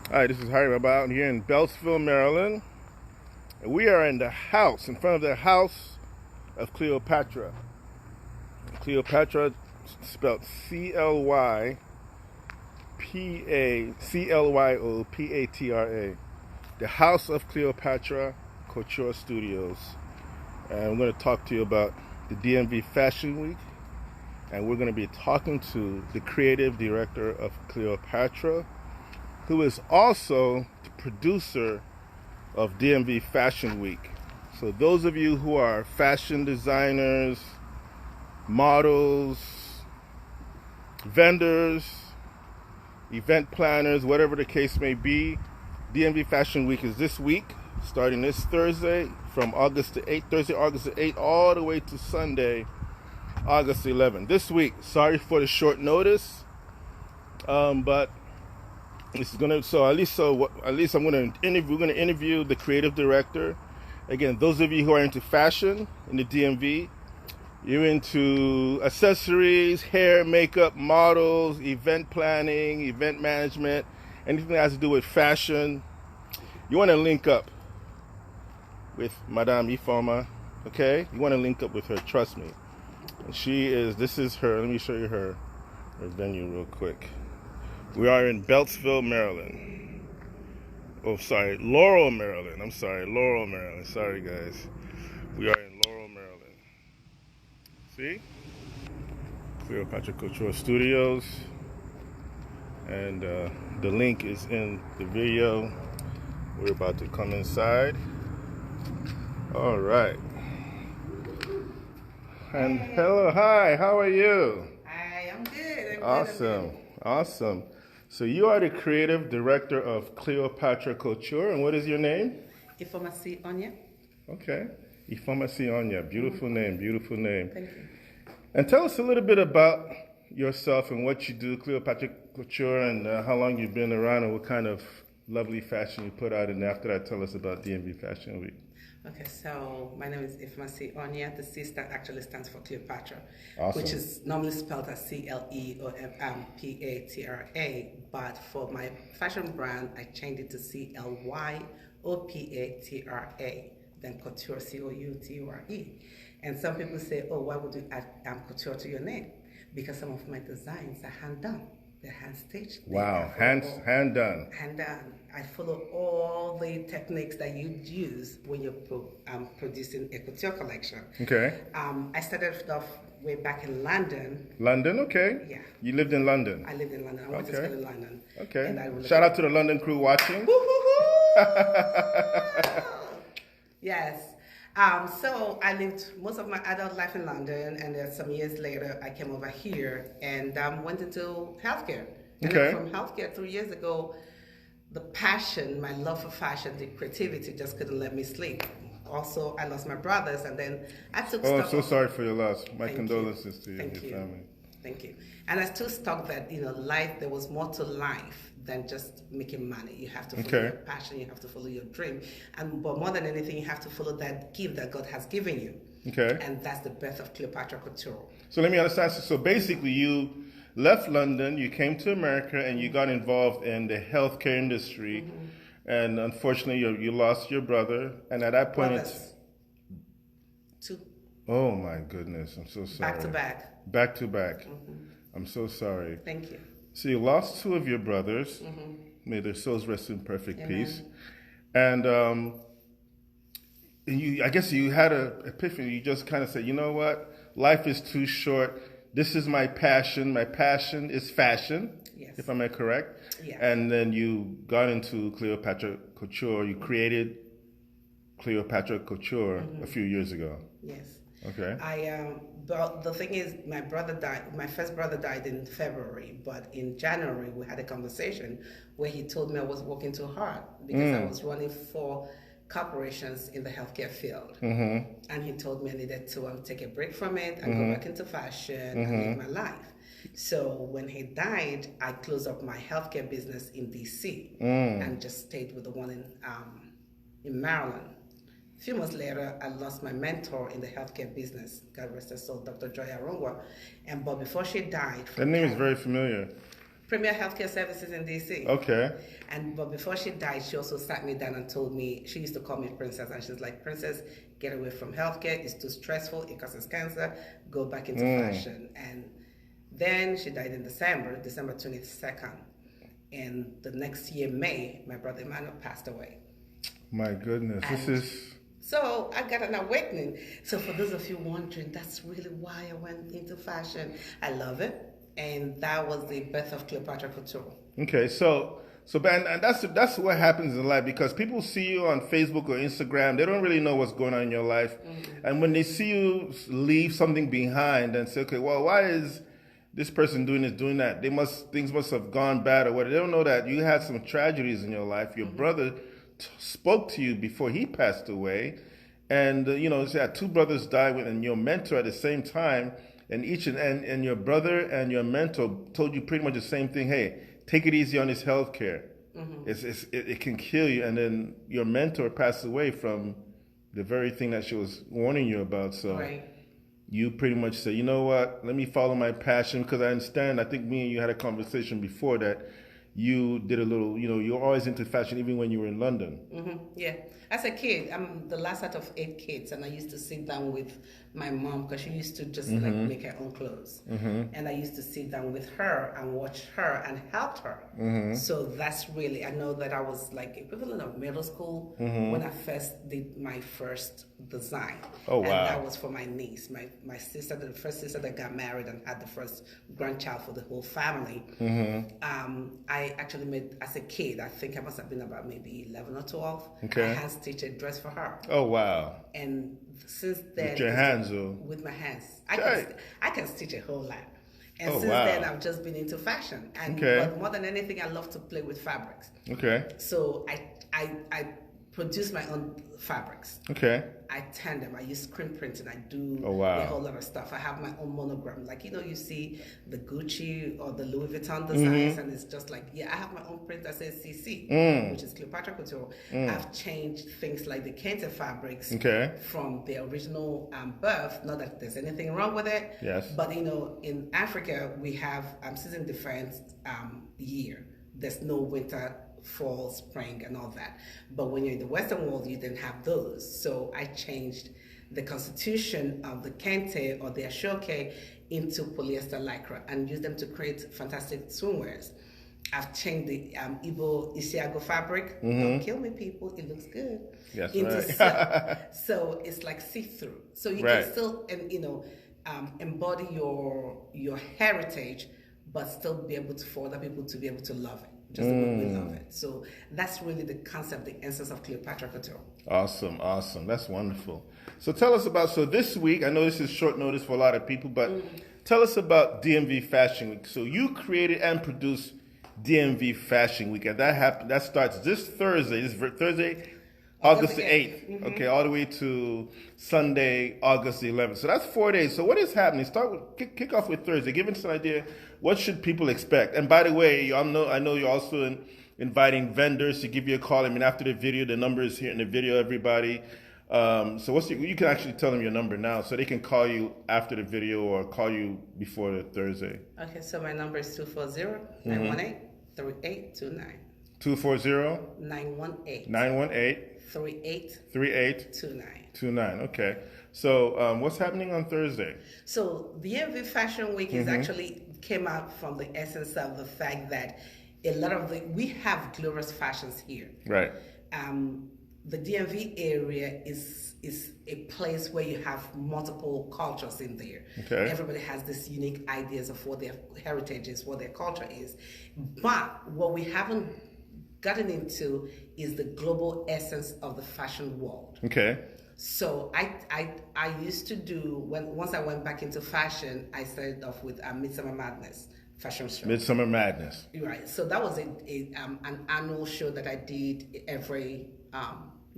Hi, this is Harry Mabah out here in Beltsville, Maryland. And we are in the house, in front of the house of Clyopatra. Clyopatra spelled Clyopatra. The House of Clyopatra Couture Studios. And we're going to talk to you about the DMV Fashion Week. And we're going to be talking to the creative director of Clyopatra, who is also the producer of DMV Fashion Week. So those of you who are fashion designers, models, vendors, event planners, whatever the case may be, DMV Fashion Week is this week, starting this Thursday from August the 8th, Thursday, August the 8th, all the way to Sunday, August 11th. This week, sorry for the short notice, but this is gonna at least I'm gonna interview. We're gonna interview the creative director. Again, those of you who are into fashion in the DMV, you're into accessories, hair, makeup, models, event planning, event management, anything that has to do with fashion. You want to link up with Madame Ifeoma, okay? You want to link up with her. Trust me. And this is her. Let me show you her venue real quick. We are in Beltsville, Maryland. Oh, sorry, Laurel, Maryland. I'm sorry, Laurel, Maryland. Sorry, guys. We are in Laurel, Maryland. See? Clyopatra Couture Studios. And the link is in the video. We're about to come inside. All right. And hello, hi, how are you? Hi, I'm good. Awesome. So you are the creative director of Clyopatra Couture, and what is your name? Ifeoma Onyia. Okay, Ifeoma Onyia. Beautiful name, beautiful name. Thank you. And tell us a little bit about yourself and what you do, Clyopatra Couture, and how long you've been around, and what kind of lovely fashion you put out. And after that, tell us about DMV Fashion Week. Okay, so my name is Ifeoma Onyia. The C actually stands for Cleopatra, Awesome. which is normally spelled as Cleopatra. But for my fashion brand, I changed it to Clyopatra. Then Couture, Couture. And some people say, oh, why would you add couture to your name? Because some of my designs are hand done. They're hand stitched. Wow, hand done. Hand done. I follow all the techniques that you use when you're producing a couture collection. Okay. I started off way back in London. London, okay. Yeah. You lived in London? I lived in London. I went to school in London. Okay. Shout out to the London crew watching. Yes. So I lived most of my adult life in London, and then some years later, I came over here and went into healthcare. And Okay. from healthcare 3 years ago, the passion, my love for fashion, the creativity just couldn't let me sleep. Also, I lost my brothers, and then I took Oh, I'm stock so of- sorry for your loss. My Thank condolences you. to you Thank and your you. family. Thank you. And I still stuck that, there was more to life than just making money. You have to follow your passion, you have to follow your dream. But more than anything, you have to follow that gift that God has given you. Okay. And that's the birth of Cleopatra Couture. So let me understand. So basically, you left London, you came to America, and you got involved in the healthcare industry. Mm-hmm. And unfortunately, you lost your brother. And at that point, Two. Oh my goodness, I'm so sorry. Back to back. Back to back. Mm-hmm. I'm so sorry. Thank you. So you lost two of your brothers. Mm-hmm. May their souls rest in perfect Amen. peace. And I guess you had an epiphany. You just kind of said, you know what? Life is too short. This is my passion. My passion is fashion, yes. if I'm correct. Yes. And then you got into Clyopatra Couture. You created Clyopatra Couture a few years ago. Yes. Okay. But the thing is, my brother died. My first brother died in February, but in January we had a conversation where he told me I was working too hard because I was running for corporations in the healthcare field, and he told me I needed to take a break from it and go back into fashion and live my life. So when he died, I closed up my healthcare business in DC and just stayed with the one in Maryland. A few months later, I lost my mentor in the healthcare business, God rest her soul, Dr. Thur Aug. But before she died... That name is very familiar. Premier Healthcare Services in DC. Okay. But before she died, she also sat me down and told me, she used to call me Princess, and she's like, Princess, get away from healthcare. It's too stressful. It causes cancer. Go back into fashion. And then she died in December 22nd. And the next year, May, my brother Emmanuel passed away. My goodness, And so I got an awakening. So for those of you wondering, that's really why I went into fashion. I love it. And that was the birth of Clyopatra Couture. Okay, so and that's what happens in life, because people see you on Facebook or Instagram, they don't really know what's going on in your life, and when they see you leave something behind and say, okay, well, why is this person doing this, doing that? Things must have gone bad or whatever. They don't know that you had some tragedies in your life. Your brother spoke to you before he passed away, and you had two brothers die and your mentor at the same time. And and your brother and your mentor told you pretty much the same thing. Hey, take it easy on this healthcare. It can kill you. And then your mentor passed away from the very thing that she was warning you about. So you pretty much say, you know what? Let me follow my passion, because I understand. I think me and you had a conversation before that you did a little. You're always into fashion, even when you were in London. Yeah. As a kid, I'm the last out of 8 kids, and I used to sit down with my mom, because she used to just like make her own clothes. And I used to sit down with her and watch her and help her. So that's really, I know that I was like equivalent of middle school when I first did my first design. Oh, wow. And that was for my niece, my sister, the first sister that got married and had the first grandchild for the whole family. I actually made, as a kid, I think I must have been about maybe 11 or 12. Okay. I hand stitched a dress for her. Oh, wow. And since then, with your hands, or with my hands, I can stitch a whole lot. And since wow. then, I've just been into fashion. And but more than anything, I love to play with fabrics. Okay. So I produce my own fabrics. Okay. I tan them. I use screen printing. I do wow. a whole lot of stuff. I have my own monogram. Like, you see the Gucci or the Louis Vuitton designs, and it's just like, I have my own print that says CC, which is Clyopatra Couture. I've changed things like the Kente fabrics from the original birth. Not that there's anything wrong with it. Yes. But, in Africa, we have season different year. There's no winter, fall, spring, and all that. But when you're in the Western world, you didn't have those. So I changed the constitution of the Kente or the Ashoke into polyester lycra and used them to create fantastic swimwears. I've changed the Igbo Isiago fabric. Don't kill me, people. It looks good. Yes, into silk. So it's like see-through. So you can still, embody your heritage, but still be able to, for other people to be able to love it. Just the way we love it. So that's really the concept, the essence of Clyopatra Couture. Awesome. That's wonderful. So tell us about, this week, I know this is short notice for a lot of people, but tell us about DMV Fashion Week. So you created and produced DMV Fashion Week, and that starts this Thursday, August the 8th. Okay, all the way to Sunday, August the 11th. So that's 4 days. So what is happening? Kick off with Thursday. Give us an idea. What should people expect? And by the way, I know you're also inviting vendors to give you a call. I mean, after the video, the number is here in the video, everybody. So you can actually tell them your number now, so they can call you after the video or call you before the Thursday. Okay, so my number is 240-918-3829. 240-918. 3829. Okay. So what's happening on Thursday? So the DMV Fashion Week is actually came out from the essence of the fact that a lot of we have glorious fashions here. Right. The DMV area is a place where you have multiple cultures in there. Okay. Everybody has this unique ideas of what their heritage is, what their culture is. But what we haven't gotten into is the global essence of the fashion world. Okay. So I used to do, once I went back into fashion, I started off with Midsummer Madness fashion show. Midsummer Madness. Right. So that was an annual show that I did every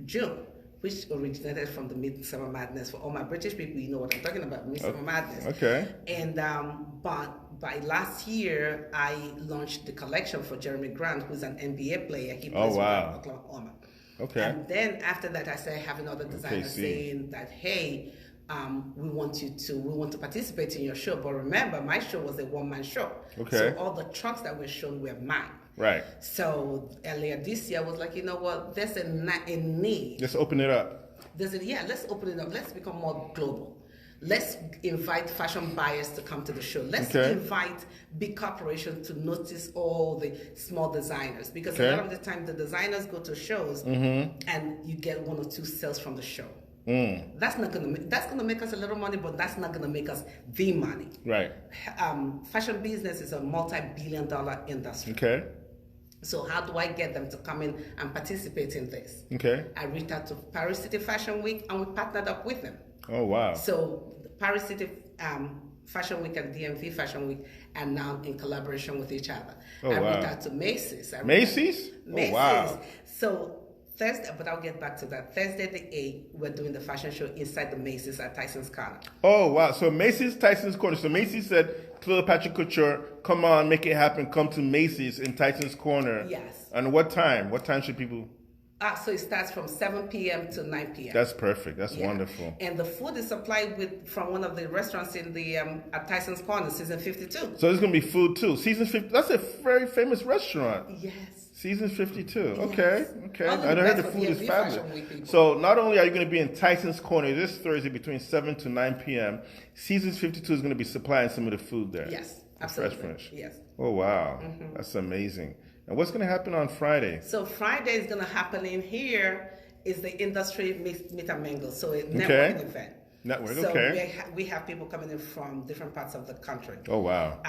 June, which originated from the Midsummer Madness. For all my British people, you know what I'm talking about, Midsummer Madness. Okay. And but by last year, I launched the collection for Jeremy Grant, who's an NBA player. He plays for Oklahoma. Okay. And then after that, I started having other designers saying that, hey, we want to participate in your show. But remember, my show was a one-man show. Okay. So all the trucks that were shown were mine. Right. So earlier this year, I was like, you know what? There's a need. Let's open it up. Let's open it up. Let's become more global. Let's invite fashion buyers to come to the show. Let's invite big corporations to notice all the small designers, because a lot of the time the designers go to shows and you get 1 or 2 sales from the show. That's gonna make us a little money, but that's not gonna make us the money. Right. Fashion business is a multi-billion-dollar industry. Okay. So how do I get them to come in and participate in this? Okay. I reached out to Paris City Fashion Week and we partnered up with them. Oh, wow. So the Paris City Fashion Week and DMV Fashion Week are now in collaboration with each other. Oh, I wow. reached out to Macy's. Macy's? Macy's. Oh, wow. So Thursday, but I'll get back to that. Thursday the 8th, we're doing the fashion show inside the Macy's at Tyson's Corner. Oh, wow. So Macy's, Tyson's Corner. So Macy's said, Clyopatra Couture, come on, make it happen. Come to Macy's in Tyson's Corner. Yes. And what time? What time should people... So it starts from 7 p.m. to 9 p.m. That's perfect. That's wonderful. And the food is supplied from one of the restaurants in the at Tyson's Corner, Season 52. So there's going to be food too. Season 50. That's a very famous restaurant. Yes. Season 52. Yes. Okay. Okay. Only I the heard the best food for is DMV fabulous. Fashion Week people. So not only are you going to be in Tyson's Corner this Thursday between 7 to 9 p.m., Seasons 52 is going to be supplying some of the food there. Yes. Absolutely. Fresh. Yes. Oh, wow. That's amazing. And what's going to happen on Friday? So Friday is going to happen in here is the industry meet and mingle. So a networking event. So we have people coming in from different parts of the country. Oh, wow.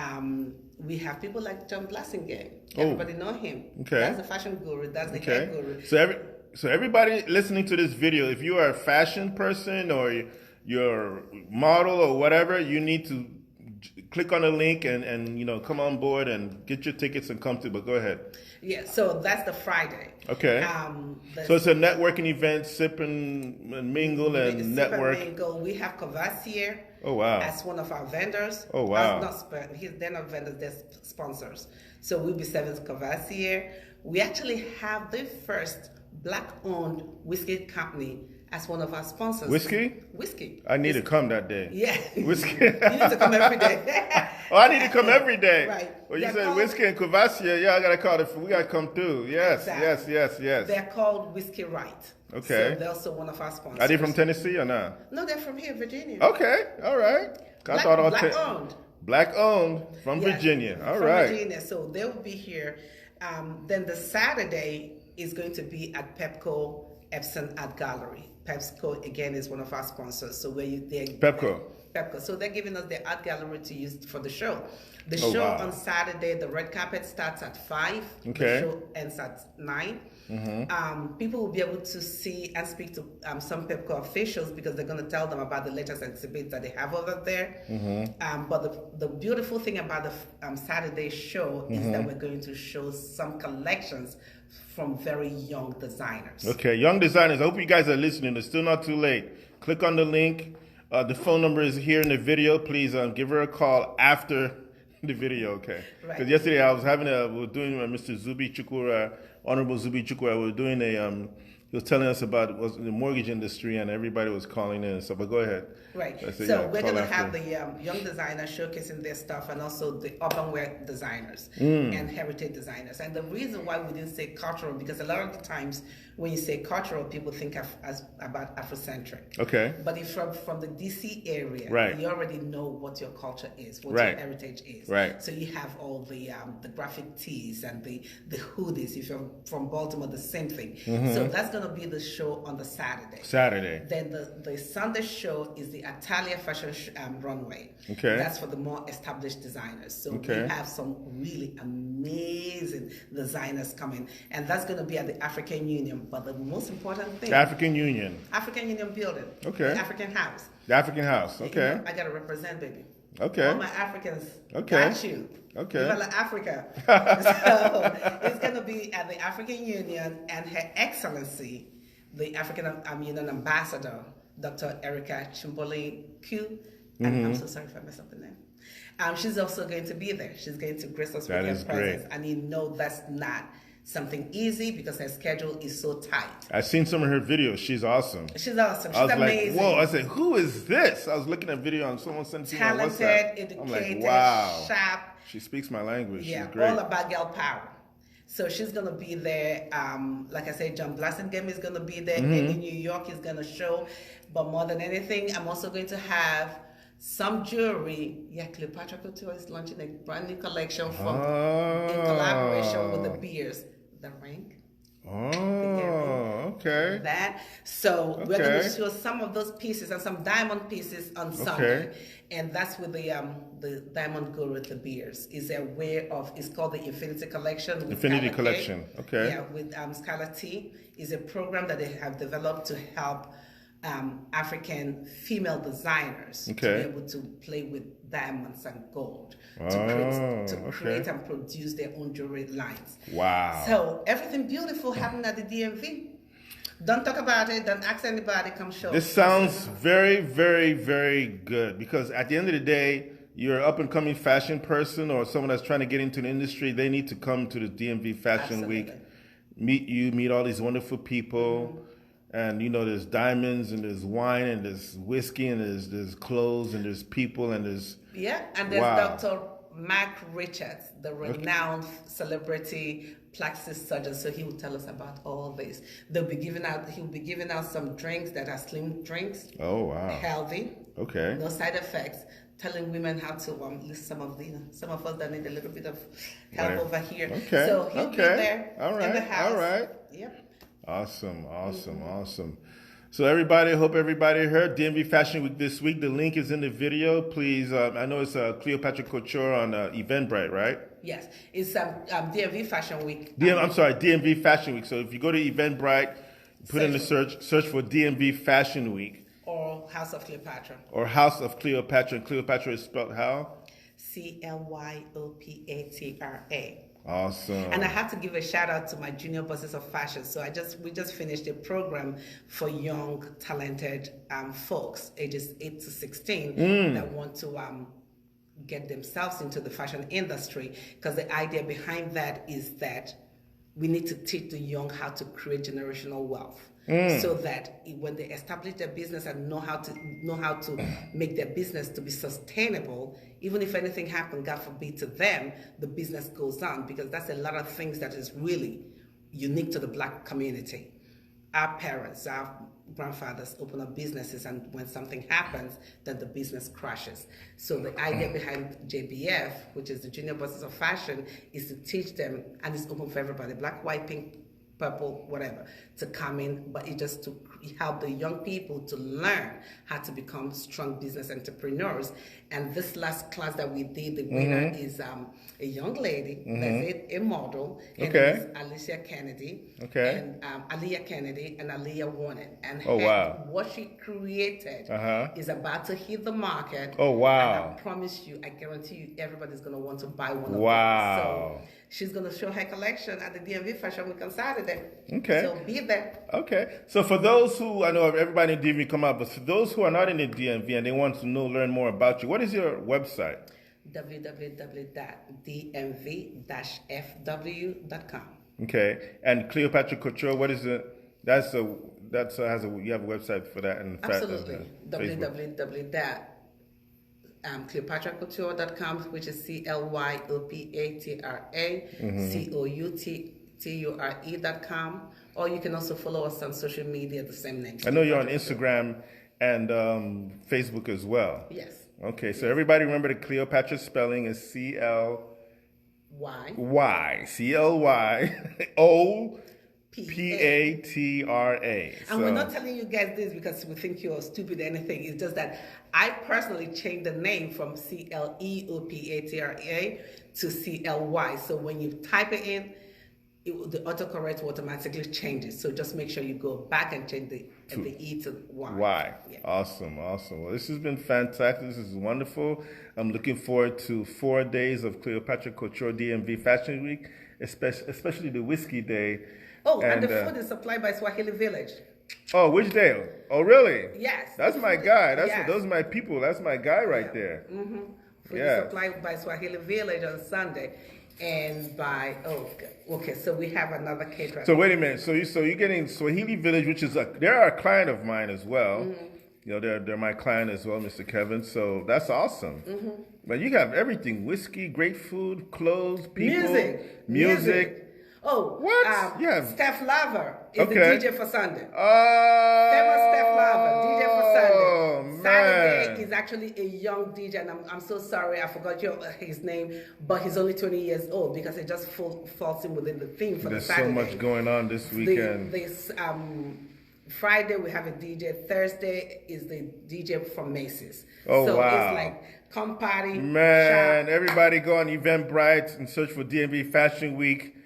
We have people like John Blassinger. Everybody know him. Okay. That's the fashion guru. That's the hair guru. So everybody listening to this video, if you are a fashion person or you're a model or whatever, you need to click on the link and come on board and get your tickets and come to. But go ahead. Yeah, so that's the Friday. Okay. So it's a networking event, sip and mingle and network. Sip and mingle. We have Courvoisier. Oh, wow. As one of our vendors. Oh, wow. They're not vendors, they're sponsors. So we'll be serving Courvoisier. We actually have the first Black-owned whiskey company as one of our sponsors. Whiskey. I need to come that day. Yeah. Whiskey. You need to come every day. I need to come every day. Right. Well, you said whiskey and Courvoisier. Yeah, I got to call it. We got to come through. Yes, exactly. yes. They're called Whisky Wright. Okay. So they're also one of our sponsors. Are they from Tennessee or not? No, they're from here, Virginia. Okay. All right. Black-owned. Black-owned from Virginia. All right. From Virginia. So they will be here. Then the Saturday is going to be at Pepco Epson Art Gallery. Pepco, again, is one of our sponsors. So Pepco. So they're giving us the art gallery to use for the show. The show on Saturday, the red carpet starts at 5. Okay. The show ends at 9. People will be able to see and speak to some Pepco officials because they're going to tell them about the latest exhibits that they have over there. But the beautiful thing about the Saturday show is that we're going to show some collections from very young designers. Okay, young designers. I hope you guys are listening. It's still not too late. Click on the link. The phone number is here in the video. Please give her a call after the video, okay? Because yesterday we were doing Mr. Zubi Chukura, Honorable Zubi Chukura. We were doing he was telling us about the mortgage industry and everybody was calling in and stuff. But go ahead. Right. So we're going to have the young designers showcasing their stuff and also the urban wear designers and heritage designers. And the reason why we didn't say cultural, because a lot of the times when you say cultural, people think about Afrocentric. Okay. But if from the DC area, you already know what your culture is, what your heritage is. Right. So you have all the graphic tees and the hoodies. If you're from Baltimore, the same thing. So that's going to be the show on the Saturday. Then the Sunday show is the Italia Fashion Runway. Okay. That's for the more established designers. So we have some really amazing designers coming. And that's going to be at the African Union. But the most important thing... The African Union building. Okay. The African House. The African House. Okay. I got to represent, baby. Okay. All my Africans got you. Okay. Viva la Africa. So it's going to be at the African Union and Her Excellency, the African Union Ambassador, Dr. Erica Chimbole Q. And I'm so sorry if I messed up the name. She's also going to be there. She's going to grace us with her presence. And you know that's not something easy because her schedule is so tight. I've seen some of her videos. She's awesome. She's awesome. I was She's amazing. like, whoa. I said, who is this? I was looking at video and someone sent it to me on WhatsApp. Talented, I'm like, educated, wow. sharp. She speaks my language. Yeah, She's great. all about girl power. So she's gonna be there. Like I said, John Blassingame is gonna be there. Eddie New York is gonna show. But more than anything, I'm also going to have some jewelry. Yeah, Clyopatra Couture is launching a brand new collection in collaboration with the beers. The ring. Oh, okay. That. So we're going to show some of those pieces and some diamond pieces on Sunday. And that's with the diamond gold with the beers. Is a way of, it's called the Infinity Collection. Infinity Collection, okay. Yeah, with Skylar T. Is a program that they have developed to help African female designers to be able to play with diamonds and gold to create and produce their own jewelry lines. Wow. So everything beautiful happened at the DMV. Don't talk about it. Don't ask anybody. Come show. This sounds very, very, very good because at the end of the day, you're an up-and-coming fashion person or someone that's trying to get into the industry, they need to come to the DMV Fashion Week, meet all these wonderful people. And, you know, there's diamonds and there's wine and there's whiskey and there's clothes and there's people and there's... Yeah, and there's Dr. Mark Richards, the renowned celebrity plastic surgeon. So he will tell us about all this. He'll be giving out some drinks that are slim drinks. Oh, wow. Healthy. Okay. No side effects. Telling women how to list some of us that need a little bit of help over here. Okay. So he'll be there in the house. All right. Yep. Awesome. So everybody, I hope everybody heard DMV Fashion Week this week. The link is in the video. Please, I know it's Clyopatra Couture on Eventbrite, right? Yes, it's DMV Fashion Week. DMV Fashion Week. So if you go to Eventbrite, put in the search for DMV Fashion Week. Or House of Cleopatra. Or House of Cleopatra. And Cleopatra is spelled how? Clyopatra. Awesome. And I have to give a shout out to my junior bosses of fashion. So we just finished a program for young, talented folks, ages 8 to 16, that want to get themselves into the fashion industry. Because the idea behind that is that we need to teach the young how to create generational wealth. So that when they establish their business and know how to make their business to be sustainable, even if anything happens, God forbid, to them, the business goes on, because that's a lot of things that is really unique to the Black community. Our parents, our grandfathers open up businesses, and when something happens, then the business crashes. So the idea behind JBF, which is the Junior Bosses of Fashion, is to teach them, and it's open for everybody, Black, white, pink, purple, whatever, to come in, but it just to help the young people to learn how to become strong business entrepreneurs. And this last class that we did, the winner is a young lady, that's a model, and it's Alicia Kennedy, and Aliyah Kennedy, and Aliyah Warren. And what she created is about to hit the market. Oh, wow. And I promise you, I guarantee you, everybody's going to want to buy one of them. So she's going to show her collection at the DMV Fashion Week on Saturday. Okay. So be there. Okay. So for those who, I know everybody in DMV come out, but for those who are not in the DMV and they want to learn more about you, what is your website? www.dmv-fw.com. Okay. And Clyopatra Couture, what is it? You have a website for that? And absolutely. www.cleopatracouture.com, which is CLYOPATRA COUTURE.com, or you can also follow us on social media, the same name. I know you're on Instagram and Facebook as well. Yes. Okay, so everybody remember the Cleopatra spelling is CLYOPATRA. And we're not telling you guys this because we think you're stupid or anything. It's just that I personally changed the name from CLEOPATRA to CLY. So when you type it in, the autocorrect will automatically change it. So just make sure you go back and change the E to Y. Yeah. Awesome. Well, this has been fantastic. This is wonderful. I'm looking forward to 4 days of Clyopatra Couture DMV Fashion Week, especially the Whiskey Day. Oh, and the food is supplied by Swahili Village. Oh, which day? Oh, really? Yes. That's my guy. Those are my people. That's my guy right there. Food is supplied by Swahili Village on Sunday. And by okay, so we have another caterer. So wait a minute. So you're getting Swahili Village, which is they're a client of mine as well. You know, they're my client as well, Mr. Kevin. So that's awesome. But you have everything: whiskey, great food, clothes, people, music. Oh, what? Yeah. Steph Lava is the DJ for Sunday. Oh, famous Steph Lava, DJ for Sunday. Man. Saturday is actually a young DJ, and I'm so sorry I forgot his name, but he's only 20 years old because it just falls in within the theme for There's the Saturday. so much going on this weekend. Friday we have a DJ. Thursday is the DJ from Macy's. Oh, so wow. it's like come party. Man, shop. everybody go on Eventbrite and search for DMV Fashion Week.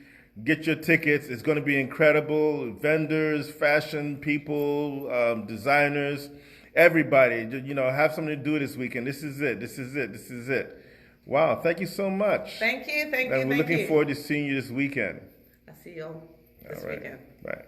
Get your tickets. It's going to be incredible. Vendors, fashion people, designers, everybody. You know, have something to do this weekend. This is it. This is it. This is it. Wow. Thank you so much. Thank you. Thank you. And we're looking forward to seeing you this weekend. I'll see you this All right. weekend. Right.